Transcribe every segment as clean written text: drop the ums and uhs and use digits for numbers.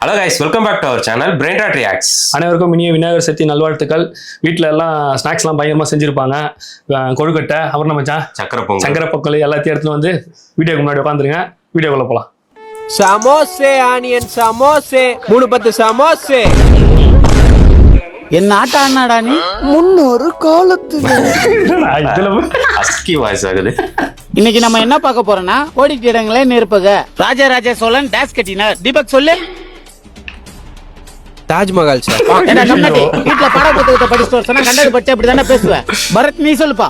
Hello guys, welcome back to our channel brain rot reacts. அனைவருக்கும் இனிய விநாயகர் சதுர்த்தி நல்வாழ்த்துக்கள். வீட்டில் எல்லாம் ஸ்நாக்ஸ்லாம் பயங்கரமாக செஞ்சுருப்பாங்க. கொழுக்கட்டை, அப்புறம் நம்ம சக்கரை பொங்கல் எல்லாத்தையும் எடுத்துன்னு வந்து வீடியோக்கு முன்னாடி உட்காந்துருங்க. வீடியோக்குள்ள போகலாம். சமோசே ஆனியன் சமோசே 310 சமோசே. என்ன ஆட்டா அண்ணாடா நீ? முன்னொரு காலத்துல அஸ்கி வாய்ஸ் ஆகுது. இன்னைக்கு நம்ம என்ன பார்க்க போறோம்னா ஓடிட்டு இடங்களே நிற்பக ராஜராஜ சோழன் டேஸ் கட்டினார். தீபக் சொல்லு. தாஜ்மஹால் சார். வீட்டுல பாட புத்தகத்தை படிச்சுட்டு சொன்னா கண்டது பட்டு அப்படிதானே பேசுவேன். பரத் நீ சொல்லுப்பா.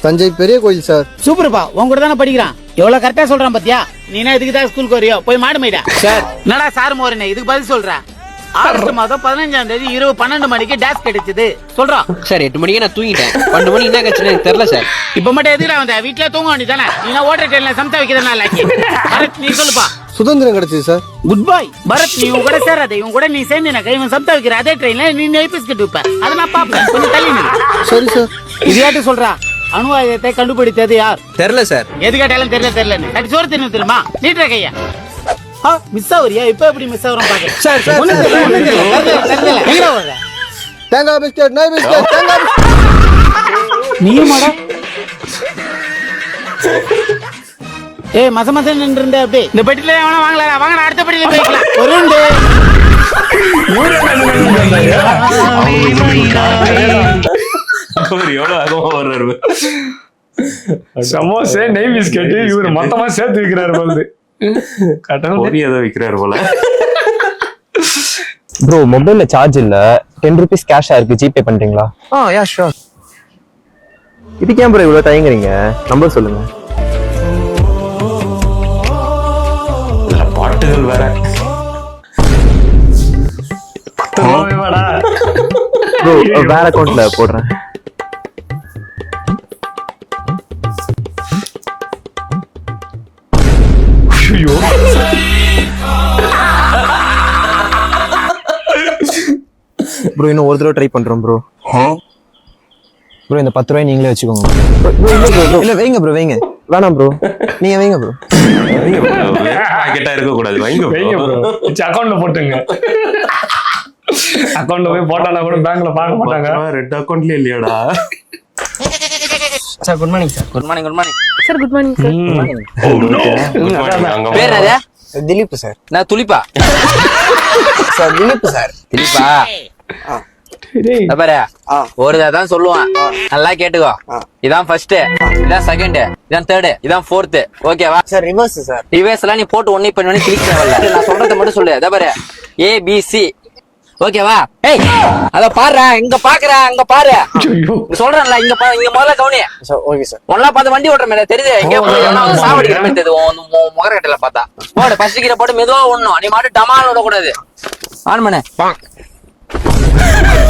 தஞ்சை பெரிய கோயில் சார். சூப்பர்ப்பா, உன் கூட தானே படிக்கிறான். எவ்வளவு கரெக்டா சொல்றான் பாத்தியா? நீனா இதுக்கு தான் ஸ்கூலுக்கு வரியோ? போய் மாடு மேய்டா சார். என்னடா சார் மோரனே இதுக்கு பதில் சொல்றேன். ஆகஸ்ட் மாதம் 15ஆம் தேதி இரவு 12 மணிக்கு டேஸ் கிடைச்சது சொல்றான் சார். 8 மணிக்கு நான் தூங்கிட்டேன். 12 மணி என்ன கட்சி எனக்கு தெரியல சார். இப்ப மட்டும் எதுக்குடா வந்த? வீட்டுல தூங்க வேண்டியதானே? நீ ஓட்டர் ட்ரெயின்ல சமைச்சா வைக்கிறதுனால. பரத் நீ சொல்லுப்பா. சுதந்திரம் கிடைச்சது சார். குட் பாய் பரத். நீ உன் கூட சேராத. இவன் கூட நீ சேர்ந்து எனக்கு இவன் சப்தா வைக்கிற அதே ட்ரெயின்ல நீ நெய் பிஸ்கட் வைப்ப. அதை நான் பாப்பேன். கொஞ்சம் தள்ளி நில்லு. சரி சார். இதையாட்டு சொல்றா. அணு ஆயுதத்தை கண்டுபிடித்தது யார்? தெரியல சார். எது கேட்டாலும் தெரியலன்னு கட்டி சோறு தின்னு தெரியுமா? நீட்டுற கையா மிஸ் ஆகுறியா? இப்ப எப்படி மிஸ் ஆகுறோம் பாக்க சார். சார் தேங்காய் பிஸ்கட், நெய் பிஸ்கட், தேங்காய் நீயுமாடா? ஏய் மச நின்று இருந்த அப்படி இந்த பெட்டில எவனா வாங்கலடா. வாங்கடா, அடுத்த பெட்டில போய்க்கலாம். ஒரு சமோசே, நெய் பிஸ்கெட் இவரு மொத்தமா சேர்த்து வைக்கிறாரு போல. விக்கிறாரு போல. ப்ரோ மொபைல்ல சார்ஜ் இல்ல. 10 rupees கேஷா இருக்கு. ஜிபே பண்றீங்களா? Yeah sure. இதுக்கு ஏன் ப்ரோ இவ்வளவு தயங்குறீங்க? நம்பர் சொல்லுங்க. பாட்டுகள் வேற. ப்ரோ வேற அக்கவுண்ட்ல போடுறேன். ப்ரோ இன்னும் ஒரு தடவை ட்ரை பண்றோம் ப்ரோ. ப்ரோ இந்த 10 ரூபாய் நீங்களே வச்சுக்கோங்க. இல்ல வைங்க ப்ரோ, வைங்க. வேணாம் ப்ரோ, நீங்க வைங்க ப்ரோ. பாக்கெட்டா இருக்க கூடாது. வைங்க ப்ரோ. அக்கவுண்ட்ல போட்டுங்க. அக்கவுண்ட்ல போய் போட்டானா கூட பேங்க்ல பார்க்க மாட்டாங்க. ரெட் அக்கவுண்ட்ல இல்லையாடா? Sir good morning sir. Good morning. Good morning sir. Good morning sir. பேர் என்னது? திலீப் சார். நான் துளிப்பா சார். திலீப் சார். திலீப்பா பாரு. ஒரு தான் சொல்லுவான், நல்லா கேட்டுக்கோ. இதான் ஃபர்ஸ்ட், இதான் செகண்ட், இதான் தேர்ட், இதான் ஃபோர்த். ஓகேவா சார் ரிவர்ஸ் சார். ரிவர்ஸ் எல்லாம் நீ போட்டு ஒண்ணு பண்ணி கிளிக் தேவையில்ல. நான் சொல்றதை மட்டும் சொல்லு. அதே பாரு, ABC. ஓகேவா? ஏய் அத பாரு, இங்க பாக்குற, அங்க பாரு சொல்றேன்ல. இங்க இங்க முதல்ல கவனி. Okay sir. ஒன்னா பார்த்து வண்டி ஓட்டுற மாதிரி தெரியுது. எங்க சாவடிக்கிற மாதிரி தெரியுது முகரக்கட்டையில பார்த்தா. போடு ஃபர்ஸ்ட் கீரை போட்டு மெதுவா ஓடணும். நீ மாட்டு டமால் விடக்கூடாது. ஆன் பண்ணு.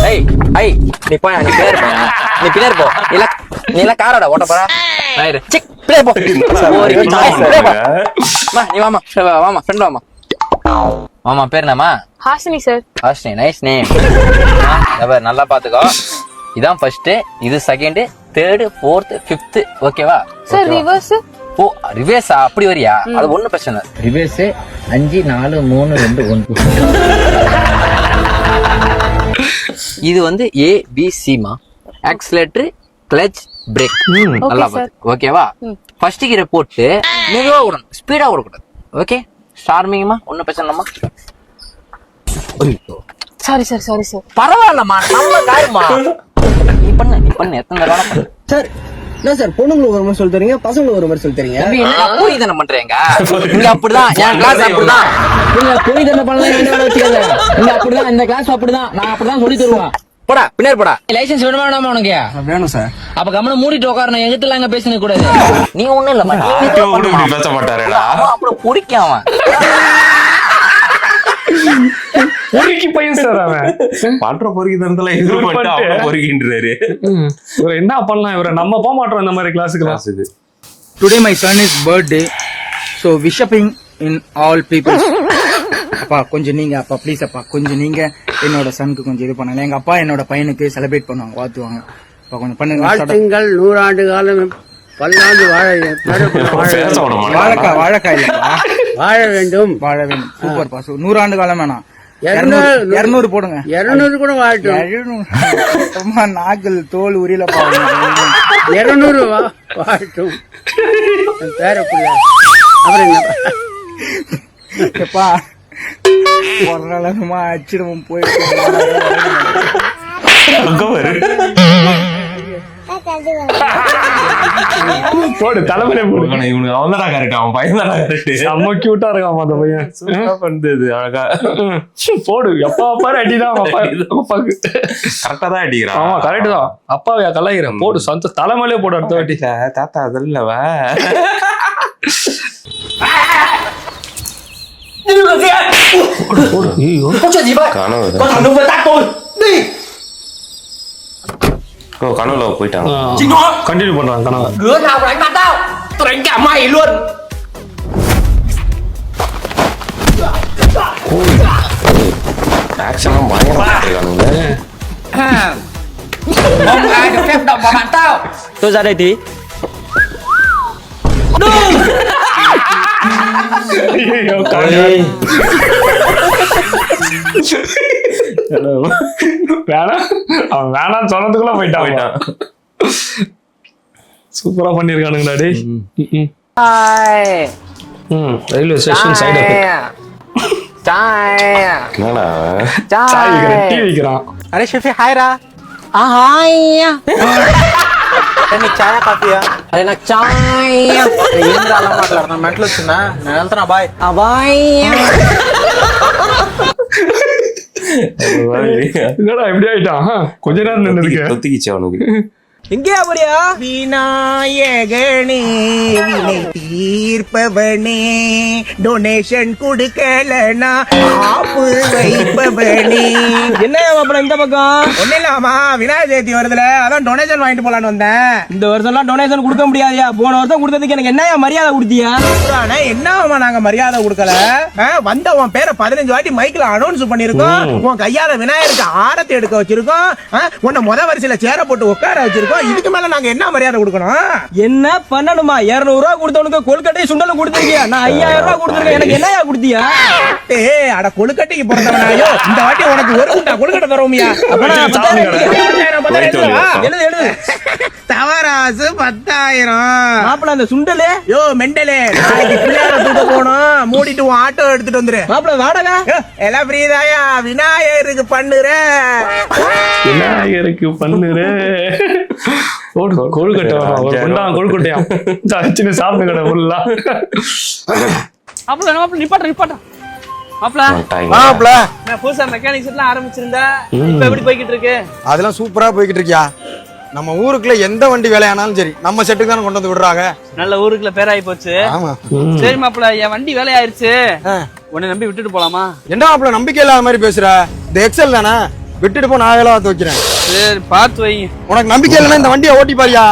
ஏய் ஐய் நீ போய் நீ பிளேயர் போ. நீ பிளேயர் போ. நீ எல்லாம் காரோட ஓட்ட போறா? சிக் பிளேயர் போ. நீ வாமா வாமா ஃப்ரெண்ட் வாமா. ஆமா பேர் என்னமா? Hasini sir. Hasini, nice name. நல்லா பாத்துக்கோ. இதான் ஃபர்ஸ்ட், இது செகண்ட், தேர்ட், ஃபோர்த், ஃபிஃப்த். ஓகேவா? Sir reverse. ஓ ரிவர்ஸா? அப்படி வரியா? அது ஒண்ணு பிரச்சனை. ரிவர்ஸ் 5 4 3 2 1. இது வந்து ABC மா. Accelerator, clutch, brake. நல்லா பாத்து. ஓகேவா? ஃபர்ஸ்ட் கீரை போட்டு மெதுவா ஓடணும், ஸ்பீடா ஓடக்கூடாது. ஓகே ஸ்டார்மிங்மா, ஒன்னும் பிரச்சனை இல்லம்மா. Sorry sir. Sorry sir. பரவாயில்லம்மா, நம்ம காயமா. நீ பண்ணு எத்தனை தடவை பண்ணு. சார் என்ன சார், பொண்ணுங்களுக்கு ஒரு மாதிரி சொல்லி தரீங்க, பசங்களுக்கு ஒரு மாதிரி சொல்லி தரீங்க. போய் தானே பண்றீங்க. இங்க அப்படிதான், என் கிளாஸ் அப்படிதான். நீங்க போய் தானே பண்ணலாம். என்ன வச்சுக்காத. இங்க அப்படிதான், இந்த கிளாஸ் அப்படிதான், நான் அப்படிதான் சொல்லி தருவேன். போடா பின்னாடி போடா. லைசன்ஸ் வேணுமா வேணாமா உனக்கு? வேணும் சார். அப்ப கம்மன மூடிட்டு உட்காரணும். எங்கிட்ட அங்க பேச கூடாது. நீ ஒண்ணும் இல்லம்மா. பேச மாட்டாரேடா. அப்புறம் பிடிக்காம பொறுக்கி பையன் சார் அவன். பண்ற பொறுக்கி தந்தெல்லாம் எதிர்பார்த்து அவனை பொறுக்கின்றாரு. இவரை என்ன பண்ணலாம்? இவரை நம்ம போக மாட்டோம் இந்த மாதிரி கிளாஸுக்கு. Today my son is birthday, so wishing in all people. அப்பா கொஞ்சம் நீங்க அப்பா ப்ளீஸ் அப்பா கொஞ்சம் நீங்க என்னோட சனுக்கு கொஞ்சம் இது பண்ணல. எங்க அப்பா என்னோட பையனுக்கு செலிப்ரேட் பண்ணுவாங்க, வாழ்த்துவாங்க. அப்பா கொஞ்சம் பண்ணுங்க. வாழ்த்துங்கள், 100 ஆண்டு காலம் பல்லாண்டு வாழை. வாழைக்காய் இல்லப்பா, வாழ வேண்டும். வாழ வேண்டும். Super pass. 100 ஆண்டு காலம் வேணாம். 200 போடுங்க. 200 கூட வாழட்டும். 200 நாக்கள் தோல் உரியல பாருங்க. 200 வாழட்டும். பேரப்புள்ள அப்புறம் என்ன எப்பா ஒரு நாளமா அச்சிடவும் போயிட்டு போடு தலைமையில போடு. இவனுக்கு அவன்தாடா கரெக்ட், அவன் பையன் தானா கரெக்ட். செம்ம கியூட்டா இருக்கான் அந்த பையன். பண்றது அழகா போடு. எப்பா பாரு அடிதான் அப்பாவுக்கு. கரெக்டா தான் அடிக்கிறான். ஆமா கரெக்ட் தான். அப்பாவையா கலாயிரம். போடு சந்தோஷ் தலைமையிலே போடு அடுத்த வாட்டி. தாத்தா அதல்லவ கனவுல போயிட்டாங்க. கண்டினியூ பண்றாங்க கனவு. Đứa nào đánh bắn tao, tôi đánh cả mày luôn. ஆக்ஷன்லாம் பயங்கரமா இருக்கானுங்க. Không ai được phép động vào bạn tao. Tôi ra đây tí. வேணாம் அவன் வேணாம் சொன்னதுக்குள்ள போயிட்டான். சூப்பரா பண்ணிருக்கானுங்கடா டேய். ரயில்வே ஸ்டேஷன் சைடு என்னடா சாய் விக்கிறான், டீ விக்கிறான். அரே ஷெஃபி ஹாய்ரா. Hai. எனக்கு சாயா காஃபியா? Ada nak chai. ఏంద్రా అలా మాట్లాడుతున్నా? మెంటల్ వచ్చిందా? నేను వెళ్తున్నా బాయ్. Bye. என்னடா இப்படி ஆயிட்டான்? கொஞ்ச நேரம் நின்னுதுக்கு. தொத்திக்கிச்சு அவனுக்கு. எங்கேயா போறியா? விநாயகனே வினை தீர்ப்பவனே டொனேஷன் கொடுக்கலனா ஆப்பு வைப்பவனே. என்ன அப்புறம் இந்த பக்கம் ஒண்ணு இல்லாமா விநாயகர் சதுர்த்தி வருதுல, அதான் டொனேஷன் வாங்கிட்டு போலான்னு வந்தேன். இந்த வருஷம் எல்லாம் டொனேஷன் கொடுக்க முடியாதியா? போன வருஷம் கொடுத்ததுக்கு எனக்கு என்ன மரியாதை கொடுத்தியா? என்னமா நாங்க மரியாதை கொடுக்கல? வந்த உன் பேரை 15 வாட்டி மைக்ல அனௌன்ஸ் பண்ணிருக்கோம். உன் கையால விநாயகருக்கு ஆரத்தி எடுக்க வச்சிருக்கோம். உன்னை முத வரிசையில சேர போட்டு உட்கார வச்சிருக்கோம். இதுக்கு மேல நாங்க என்ன மரியாதை கொடுக்கணும்? என்ன பண்ணணுமா? 200 ரூபாய் கொடுத்தவனுக்கு கொழுக்கட்டை சுண்டலும் கொடுத்திருக்கியா? நான் 5000 ரூபாய் கொடுத்திருக்கேன். எனக்கு என்னையா கொடுத்தியா? ஏய் அட கொழுக்கட்டைக்கு பிறந்தவனாயோ, இந்த வாட்டி உனக்கு ஒரு குண்டா கொழுக்கட்டை தருவோமியா? அப்பனா 10,000 எழுது. தவராசு 10,000. மாப்பிள அந்த சுண்டலே யோ மெண்டலே, நாளைக்கு பிள்ளையார தூக்க போணும். மூடிட்டு உன் ஆட்டோ எடுத்துட்டு வந்துரு. மாப்பிள வாடகை எல்லாம் ஃப்ரீ தாயா. விநாயகருக்கு பண்ணுற கொழுக்கட்டை கொழுக்கட்டையா சின்ன சாப்பிட்டு கடை ஃபுல்லா. புதுசா மெக்கானிக்ஸ் எல்லாம் ஆரம்பிச்சிருந்தா இப்ப எப்படி போய்கிட்டு இருக்கு? அதெல்லாம் சூப்பரா போய்கிட்டு இருக்கியா? நம்ம ஊருக்குள்ள எந்த வண்டி வேலையானாலும் சரி நம்ம செட்டுக்கு தானே கொண்டு வந்து விடுறாங்க. நல்ல ஊருக்குள்ள பேராயி போச்சு. ஆமா சரி மாப்பிள, என் வண்டி வேலையாயிருச்சு, உன்னை நம்பி விட்டுட்டு போலாமா? என்ன மாப்பிள நம்பிக்கை இல்லாத மாதிரி பேசுற? இந்த எக்ஸல் தானே, விட்டுட்டு போ, நான் வேலை பார்த்து வைக்கிறேன். சரி பார்த்து வைங்க. உனக்கு நம்பிக்கை இல்லைன்னா இந்த வண்டியை ஓட்டி பாரியா.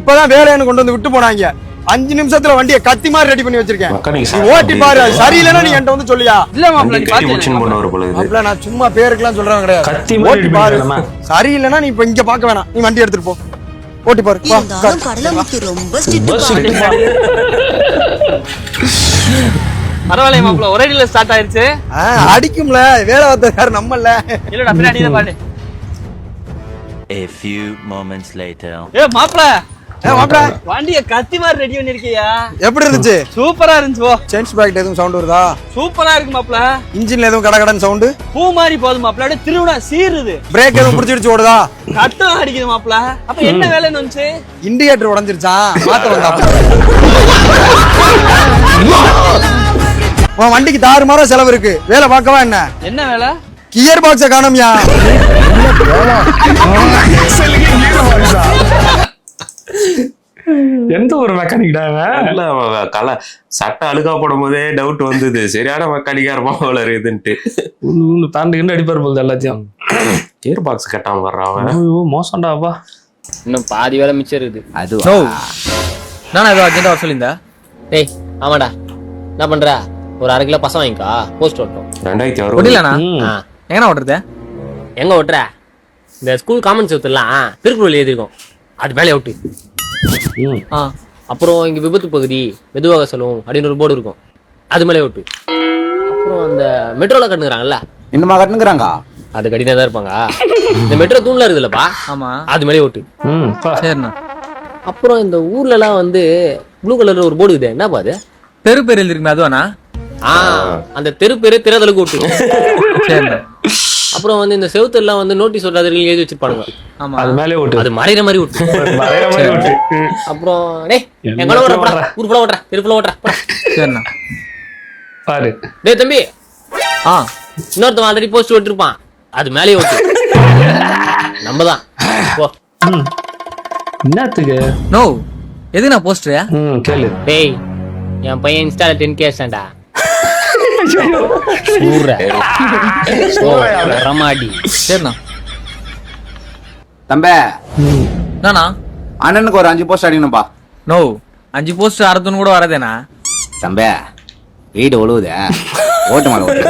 இப்பதான் வேலைன்னு கொண்டு வந்து விட்டு போனாங்க. 5 நிமிஷத்துல வண்டியை கத்தி மாதிரி ரெடி பண்ணி வச்சிருக்கேன். நீ ஓட்டி பாரு, சரியில்லைன்னா நீ என்கிட்ட வந்து சொல்லியா? இல்ல மாப்பிள நீ மாப்பிள நான் சும்மா பேருக்குலாம் சொல்றேன் கிடையாது. கத்தி ஓட்டி பாரு, சரியில்லைன்னா நீ இப்ப இங்க பார்க்க வேணாம், நீ வண்டி எடுத்துட்டு போ, ஓட்டி பாரு. பரவாயில்ல மாப்பிள, ஒரே அடியில ஸ்டார்ட் ஆயிருச்சு. அடிக்கும்ல, வேலை பார்த்தா நம்மள இல்லடா பின்னாடி தான் பாடு. A few moments later. மாப்பிள மாப்பிள வண்டிய கத்தி மாதிரி ரெடி பண்ணிருக்கியா? எப்படி இருந்துச்சு? சூப்பரா இருந்துச்சு. போ சேஞ்ச் பேக்ல எதுவும் சவுண்ட் வருதா? சூப்பரா இருக்கு மாப்பிள. இன்ஜின்ல எதுவும் கடகடன் சவுண்ட்? பூ மாதிரி போகுது மாப்பிள, அப்படியே திருவிழா சீருது. பிரேக் எதுவும் புடிச்சிடுச்சு ஓடுதா? கட்டம் அடிக்குது மாப்பிள. அப்ப என்ன வேலைன்னு வந்துச்சு? இண்டிகேட்டர் உடைஞ்சிருச்சா? மாத்த வந்தா. உன் வண்டிக்கு தாறுமாறா செலவு இருக்கு, வேலை பார்க்கவா? என்ன என்ன வேலை? கியர் பாக்ஸ காணோம்யா. எந்த ஒரு மெக்கானிக்டா? கலை சட்டை அழுக்கா போடும் போதே டவுட் வந்தது, சரியான மெக்கானிக்கா இருப்பான் போல இருக்குதுன்ட்டு. தாண்டிக்கிட்டு அடிப்பார் போகுது எல்லாத்தையும். கியர் பாக்ஸ் கட்டாம வர்றான். மோசம்டாப்பா. இன்னும் பாதி வேலை மிச்சம் இருக்குது. அது நானா ஏதோ அர்ஜென்ட்டா வர சொல்லியிருந்தா? டேய் ஆமாடா, என்ன பண்ற? ஒரு 1/2 கிலோ பசம் வாங்கிக்கா, போஸ்ட் ஓட்டும். 2060 ஒட்டிலானா? எங்கண்ணா ஓட்டுறது? எங்க ஓட்டுற? இந்த ஸ்கூல் காமன் செவுத்துலாம் திருக்குறள் எழுதிருக்கோம், அது மேலே ஓட்டு. அப்புறம் இங்க விபத்து பகுதி மெதுவாக செல்லும் அப்படின்னு ஒரு போர்டு இருக்கும், அது மேலே ஓட்டு. அப்புறம் அந்த மெட்ரோல கட்டுங்கிறாங்கல்ல, இன்னுமா கட்டுங்கிறாங்க? அது கட்டினா தான் இருப்பாங்க. இந்த மெட்ரோ தூண்ல இருக்குல்லப்பா, ஆமா, அது மேலே ஓட்டு. சரிண்ணா. அப்புறம் இந்த ஊர்ல எல்லாம் வந்து ப்ளூ கலர்ல ஒரு போர்டு இருக்குது, என்னப்பா அது? தெரு பேர் எழுதிருக்குமே அதுவானா? அந்த தெரு பேரு தெரியாதளவுக்கு ஓட்டு. சரிண்ணா. அப்புறம் வந்து இந்த செவுத்து எல்லாம் வந்து நோட்டீஸ் ஓட்டாதவர்கள் எழுதி வச்சிருப்பானுங்க, ஆமா, அது மேலே ஓட்டு. அது மறைகிற மாதிரி ஓட்டு. அப்புறம் டேய் எங்கட ஓடுறா, ஊர் ஃபுல்லா ஓடுறா, தெரு ஃபுல்லா ஓடுறா. சரிண்ணா. பாரு டேய் தம்பி, இன்னொருத்தன் ஆல்ரெடி போஸ்ட் ஓட்டிருப்பான், அது மேலே ஓட்டு. நம்ம தான் போ. என்னத்துக்கு? நோ, எது நான் போஸ்டரா? கேளு. டேய் என் பையன் இன்ஸ்டால 10K ஆச்சான்டா. ரமாடி. சரிண்ணா. தம்பே நானா அண்ணனுக்கு ஒரு 5 போஸ்ட் அடிக்கணும்பா. நோ, 5 போஸ்ட் அறுத்துன்னு கூட வரதேனா? தம்பே வீடு ஒழுவுதே, ஓட்டு மாலை ஓட்டு.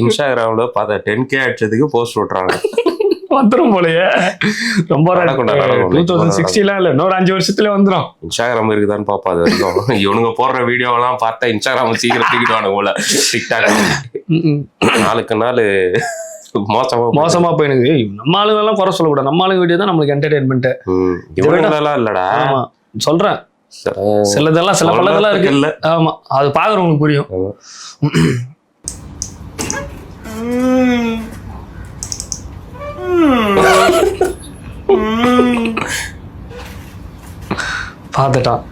இன்ஸ்டாகிராம்ல பார்த்த 10K அடிச்சதுக்கு போஸ்ட் ஓட்டுறாங்க. வந்துரும் போலயே. ரொம்ப 2060 இல்ல, இன்னொரு 5 வருஷத்துல வந்துரும். இன்ஸ்டாகிராம் இருக்குதான்னு பாப்பா. அது வரைக்கும் இவனுங்க போடுற வீடியோ எல்லாம் பார்த்தா இன்ஸ்டாகிராம் சீக்கிரம் தூக்கிடுவானுங்க போல. டிக்டாக் நாளுக்கு நாள் மோசமா போயினுக்கு. நம்ம ஆளுங்க எல்லாம் குறை சொல்லக்கூடாது, நம்ம ஆளுங்க வீடியோ தான் நம்மளுக்கு என்டர்டைன்மெண்ட். இவனுங்களெல்லாம் இல்லடா, சொல்றேன். சிலதெல்லாம் சில பலதெல்லாம் இருக்கு இல்ல. ஆமா, அது பாக்குறவங்களுக்கு புரியும். பாத்துட்டான்.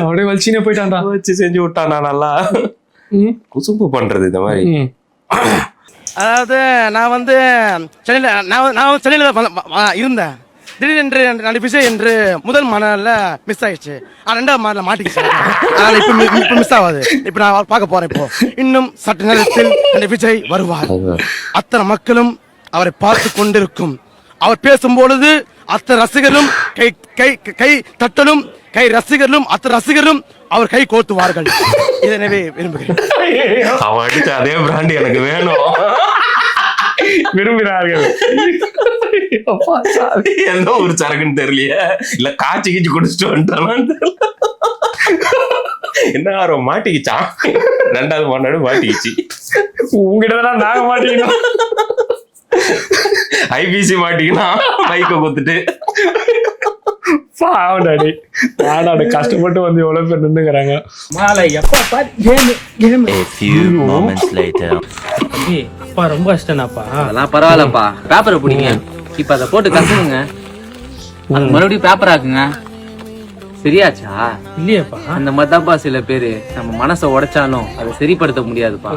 அப்படியே வலிச்சினே போயிட்டான்டா. வச்சு செஞ்சு விட்டானா நல்லா குசும்பு பண்றது இந்த மாதிரி. அதாவது நான் வந்து சென்னையில் இருந்தேன். திடீரென்று 2 விஷயம் என்று முதல் மணல்ல மிஸ் ஆயிடுச்சு, 2வது மணல்ல மாட்டிக்கிச்சு. அதனால இப்ப மிஸ் ஆகாது. இப்ப நான் பார்க்க போறேன். இப்போ இன்னும் சற்று நேரத்தில் 2 விஜய் வருவார். அத்தனை மக்களும் அவரை பார்த்து கொண்டிருக்கும். அவர் பேசும்பொழுது அத்தனை ரசிகர்களும் கை தட்டலும், கை ரசிகர்களும் அத்தனை ரசிகர்களும் அவர் கை கோத்துவார்கள். இதனவே விரும்புகிறேன். அவன் அடிச்ச அதே பிராண்ட் எனக்கு வேணும் விரும்பினார்கள். எந்த ஒரு சரக்குன்னு தெரியலையே, இல்ல காய்ச்சி கீச்சு குடிச்சிட்டு வந்துட்டானு என்ன ஆர்வம் மாட்டிக்கிச்சான். 2வது மாநாடு மாட்டிக்கிச்சு. உங்ககிட்டதான் நாங்க மாட்டிக்கணும். ஐபிசி மாட்டிக்கினா பைக்கை குத்துட்டு பாவடாடி கஷ்டப்பட்டு வந்து எவ்வளவு பேர் நின்னுக்கிறாங்க. ரொம்ப கஷ்டம்ப்பா. அதெல்லாம் பரவாயில்லப்பா, பேப்பரை பிடிங்க, இப்ப அதை போட்டு கசனுங்க, மறுபடியும் பேப்பர் ஆக்குங்க. சரியாச்சா? இல்லையாப்பா, அந்த மாதிரிதான்ப்பா சில பேரு நம்ம மனசை உடைச்சாலும் அதை சரிப்படுத்த முடியாதுப்பா.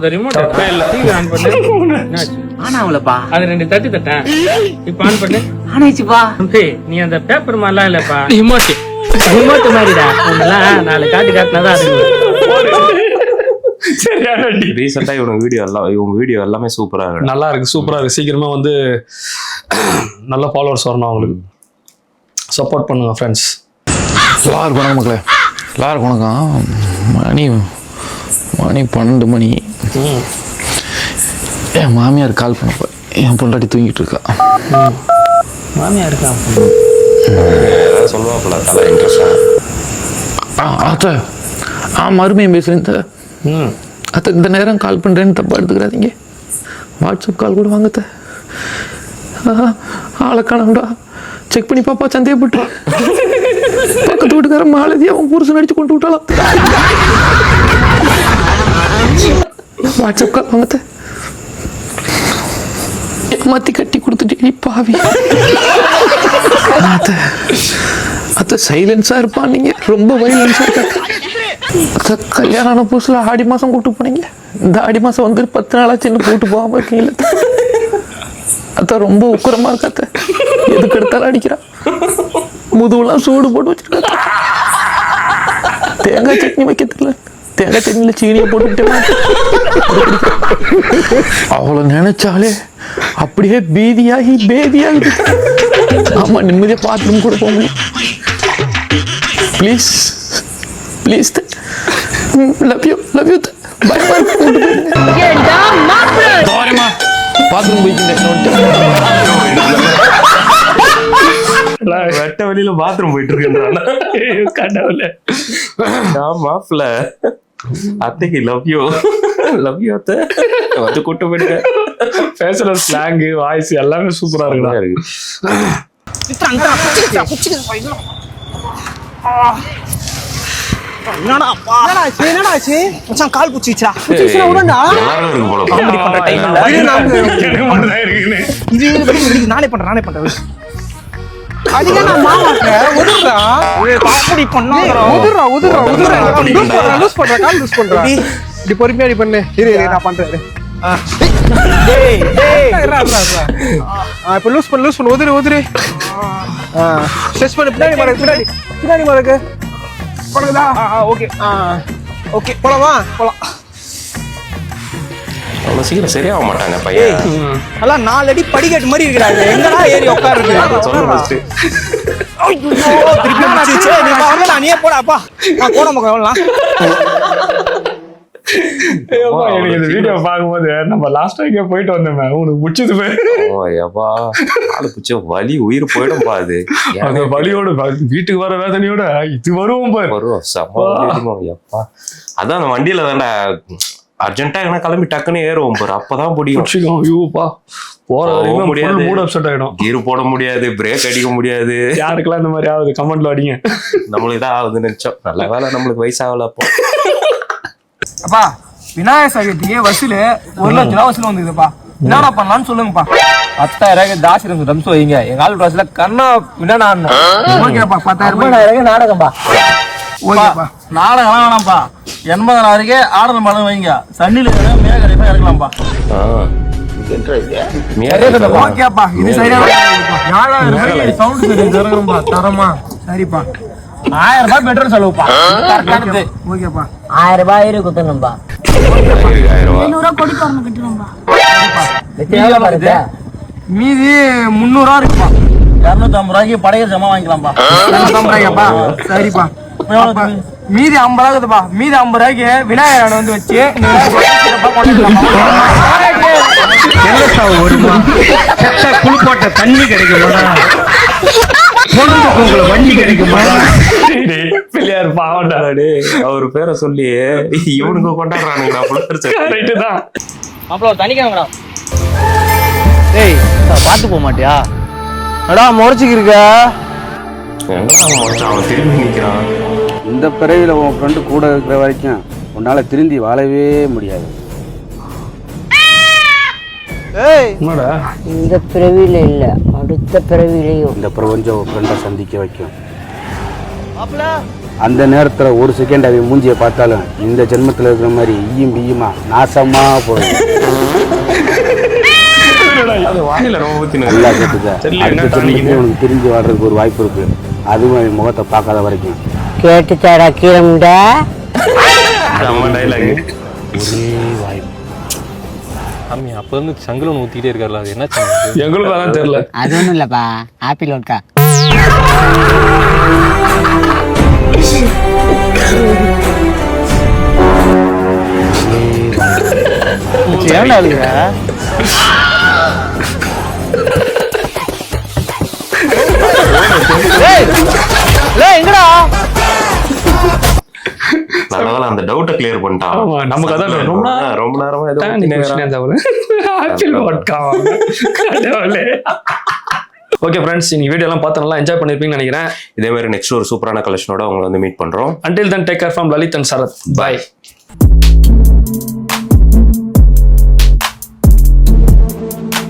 ஆனா அவளப்பா அது 2 தட்டி தட்டேன். இப்ப ஆன் பண்ணு. ஆனாச்சுப்பா. நீ அந்த பேப்பர் மாதிரிலாம் இல்லப்பா, ரிமோட் மாதிரிடா. அதெல்லாம் 4 காட்டினாதான் அது. ரீசெண்டா இவங்க வீடியோ எல்லாமே சூப்பரா இருக்கு, நல்லா இருக்கு, சூப்பரா இருக்கு. சீக்கிரமா வந்து நல்ல ஃபாலோவர்ஸ் வரணும் அவங்களுக்கு. சப்போர்ட் பண்ணுங்க ஃப்ரெண்ட்ஸ். எல்லாருக்கும் வணக்கம் மக்களே, எல்லாருக்கும் வணக்கம். மணி 12 மணி. என் மாமியார் கால் பண்ணப்ப என் பொண்டாட்டி தூங்கிட்டு இருக்கா. மாமியார் இருக்கா சொல்லுவாப்புல தலை இன்ட்ரெஸ்டா. அத்தை மறுமையும் பேசுறேன் அத்தை. இந்த நேரம் கால் பண்றேன்னு தப்பா எடுத்துக்கிறாதீங்க. வாட்ஸ்அப் கால் கூட வாங்கத்த. ஆளை காணோம்டா, செக் பண்ணி பாப்பா, சந்தேகப்பட்டு பக்கத்து வீட்டுக்கார மாலதி அவன் புருஷன் அடிச்சு கொண்டு விட்டாலாம். WhatsApp call வாங்கத்த. ஏமாத்தி கட்டி கொடுத்துட்டு பாவி. அத்தை சைலன்ஸா இருப்பான், நீங்க ரொம்ப வைலன்ஸா இருக்க. கல்யாணம் புதுசுல ஆடி மாசம் கூப்பிட்டு போனீங்க, இந்த ஆடி மாசம் வந்து 10 நாளாச்சு இன்னும் கூப்பிட்டு போகாம இருக்கீங்களா? அத்த ரொம்ப உக்கரமா இருக்காத்த, எதுக்கு எடுத்தாலும் அடிக்கிறா, முதுவெல்லாம் சூடு போட்டு வச்சிருக்கா. தேங்காய் சட்னி வைக்க தெரியல, தேங்காய் சட்னியில சீனியை போட்டுக்கிட்டேன். அவளை நினைச்சாலே அப்படியே பீதியாகி பேதியாகுது. ஆமா, நிம்மதியா பாத்ரூம் கூட போக முடியும். Please please, love you bye bye. Bathroom போயிட்டு வெட்ட வெளியில பாத்ரூம் போயிட்டு இருக்கேன் கடவுள. மாப்பிள்ள அத்தைக்கு லவ் யூ அத்தை வந்து கூட்டு போயிட்டு பேசுற ஸ்லாங் வாய்ஸ் எல்லாமே சூப்பரா இருக்கு. கால் புச்சிச்சா நானே பண்றேன். பொறுமையா பண்ணு. நான் பண்றேன். இப்ப லூஸ் பண்ணு. உதிரு ஸ்ட்ரெச் பண்ணு. பின்னாடி மறக்கு போடுதா? ஓகே போலாமா? போலாம். அவ்வளவு சீக்கிரம் சரியாக மாட்டாங்க பையன். எல்லாம் 4 அடி படிக்கட்டு மாதிரி இருக்கிறாங்க. எங்கடா ஏறி உட்காருது? நீயே போடாப்பா. நான் போட முகம் எனக்கு இந்த வீடியோ பார்க்கும்போது நம்ம லாஸ்ட் வீக்கே போயிட்டு வந்தோமே, உனக்கு பிடிச்சது வலி உயிர் போயிடும் பாது. அந்த வலியோட வீட்டுக்கு வர வேதனையோட இது வருவோம் எப்பா. அதான் அந்த வண்டியில தான்டா அர்ஜென்ட்டா எங்கன்னா கிளம்பி டக்குன்னு ஏறுவோம் பாரு, அப்பதான் பிடிக்கும். போற வரைக்கும் முடியாது, மூட் அப்செட் ஆயிடும். கீர் போட முடியாது, பிரேக் அடிக்க முடியாது. யாருக்கெல்லாம் இந்த மாதிரி ஆகுது கமெண்ட்ல அடிங்க. நம்மளுக்கு தான் ஆகுதுன்னு நினைச்சோம். நல்ல வேலை நம்மளுக்கு வயசாகல. அப்போ அப்பா விநாயகர் சதுர்த்திக்கு வசூல் 1 லட்சம் ரூபா வசூல் வந்துக்குதுப்பா. என்னடா பண்ணலாம்னு சொல்லுங்கப்பா. 10,000 தாசிரம் ரம்ஸ் வைங்க. எங்க ஆள் ட்ரெஸ்ல கண்ணா வினா ஓகேப்பா. 10,000 நாடகம்பா. ஓகேப்பா. நாடகம் வேணாம்ப்பா. 80,000 ஆடல் மடம் வைங்க. சன்னில மேகரைப்பா இறக்கலாம்ப்பா. ஓகேப்பா. இது சரியான சவுண்ட் தரமா. சரிப்பா. 1000 ரூபாய் பெட்ரோல் செலவுப்பா. ஓகேப்பா. 1000 ரூபாய் குத்தணும்பா. 500 கொடி தரணும் கட்டணும்பா. மீதி 300 ரூபா இருக்குப்பா. 250 ரூபாய்க்கு படையல் ஜமா வாங்கிக்கலாம்ப்பா. 250 ரூபாய்ப்பா. சரிப்பா. மீதி 50 ரூபா இருக்குதுப்பா. மீதி 50 ரூபாய்க்கு விநாயகர் வந்து வச்சு குளிப்பாட்ட தண்ணி கிடைக்குமா? வண்டி கிடைக்குமா? பிள்ளையார் பாவண்டாடே அவர் பேரை சொல்லி இவனுக்கு கொண்டாடுறானுங்கடா. மாப்பிள்ள தண்ணி கேங்கடா. ஏய் பாத்து போக மாட்டியா? அடா முறைச்சிக்கு இருக்க. அவன் திரும்பி நிக்கிறான். இந்த பிறவில உன் ஃப்ரெண்டு கூட இருக்கிற வரைக்கும் உன்னால திருந்தி வாழவே முடியாது. இந்த பிறவியில இல்ல, அடுத்த பிறவிலையும் இந்த பிரபஞ்சம் உன் ஃப்ரெண்டை சந்திக்க வைக்கும். அந்த நேரத்துல ஒரு செகண்ட் அவன் மூஞ்சியை பார்த்தாலும் இந்த ஜென்மத்துல இருக்கிற மாதிரி ஈயும் பியுமா நாசமா போகும். நல்லா கேட்டுக்க. அடுத்த ஜென்மத்துல உனக்கு திரும்பி வாழ்றதுக்கு ஒரு வாய்ப்பு இருக்கு. அதுவும் அவன் முகத்தை பார்க்காத வரைக்கும். கேட்டுச்சாடா கீரம்டா. ஒரே வாய்ப்பு. அம்மி அப்ப இருந்து சங்கலன் ஊத்திட்டே இருக்காருல, அது என்ன எங்களுக்கு அதான் தெரியல. அது ஒண்ணும் இல்லப்பா, ஆப்பிள் ஓட்கா. ஏன்டா அழுகுற? எங்கடா அந்த டவுட்டை கிளியர் பண்ணிட்டான். நமக்கு அதான் ரொம்ப நேரமா ஓகே ஃப்ரெண்ட்ஸ், இந்த வீடியோ எல்லாம் பார்த்து நல்லா என்ஜாய் பண்ணிருப்பீங்கன்னு நினைக்கிறேன். இதே மாதிரி நெக்ஸ்ட் ஒரு சூப்பரான கலெக்ஷனோட உங்களை வந்து மீட் பண்றோம். Until then, take care from Lalit and Sarath. Bye.